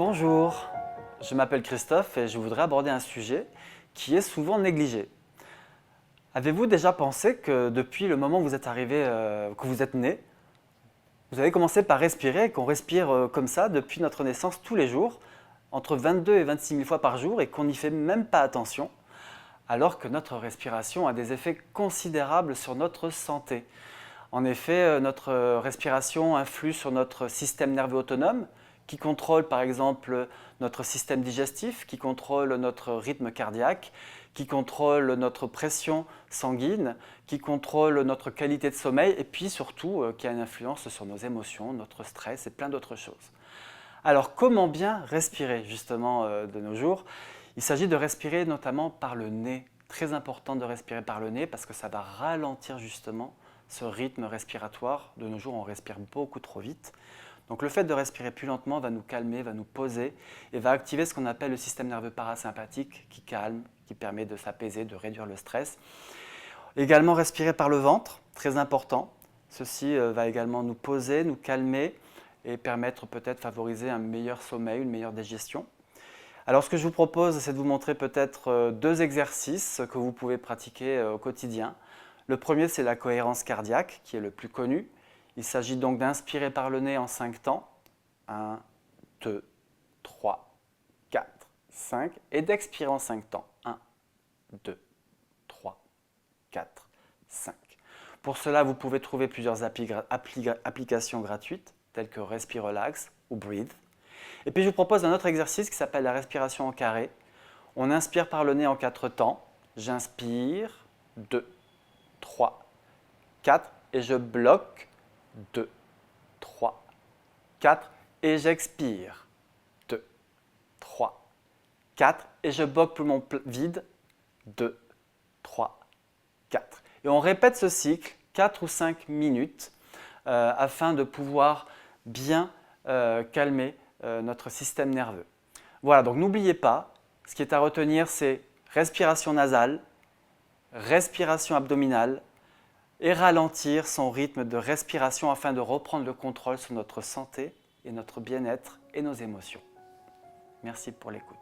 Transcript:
Bonjour, je m'appelle Christophe et je voudrais aborder un sujet qui est souvent négligé. Avez-vous déjà pensé que depuis le moment où vous êtes arrivé, que vous êtes né, vous avez commencé par respirer et qu'on respire comme ça depuis notre naissance tous les jours, entre 22 et 26 000 fois par jour et qu'on n'y fait même pas attention, alors que notre respiration a des effets considérables sur notre santé. En effet, notre respiration influe sur notre système nerveux autonome, qui contrôle par exemple notre système digestif, qui contrôle notre rythme cardiaque, qui contrôle notre pression sanguine, qui contrôle notre qualité de sommeil et puis surtout qui a une influence sur nos émotions, notre stress et plein d'autres choses. Alors comment bien respirer justement de nos jours? Il s'agit de respirer notamment par le nez. Très important de respirer par le nez parce que ça va ralentir justement ce rythme respiratoire. De nos jours, on respire beaucoup trop vite. Donc le fait de respirer plus lentement va nous calmer, va nous poser et va activer ce qu'on appelle le système nerveux parasympathique qui calme, qui permet de s'apaiser, de réduire le stress. Également respirer par le ventre, très important. Ceci va également nous poser, nous calmer et permettre peut-être favoriser un meilleur sommeil, une meilleure digestion. Alors ce que je vous propose, c'est de vous montrer peut-être deux exercices que vous pouvez pratiquer au quotidien. Le premier, c'est la cohérence cardiaque, qui est le plus connu. Il s'agit donc d'inspirer par le nez en 5 temps. 1, 2, 3, 4, 5. Et d'expirer en 5 temps. 1, 2, 3, 4, 5. Pour cela, vous pouvez trouver plusieurs applications gratuites, telles que Respirelax ou Breathe. Et puis je vous propose un autre exercice qui s'appelle la respiration en carré. On inspire par le nez en 4 temps. J'inspire, 2, 3, 4 et je bloque, 2, 3, 4 et j'expire, 2, 3, 4 et je bloque poumon vide, 2, 3, 4. Et on répète ce cycle 4 ou 5 minutes afin de pouvoir bien calmer notre système nerveux. Voilà, donc n'oubliez pas, ce qui est à retenir, c'est respiration nasale, respiration abdominale et ralentir son rythme de respiration afin de reprendre le contrôle sur notre santé et notre bien-être et nos émotions. Merci pour l'écoute.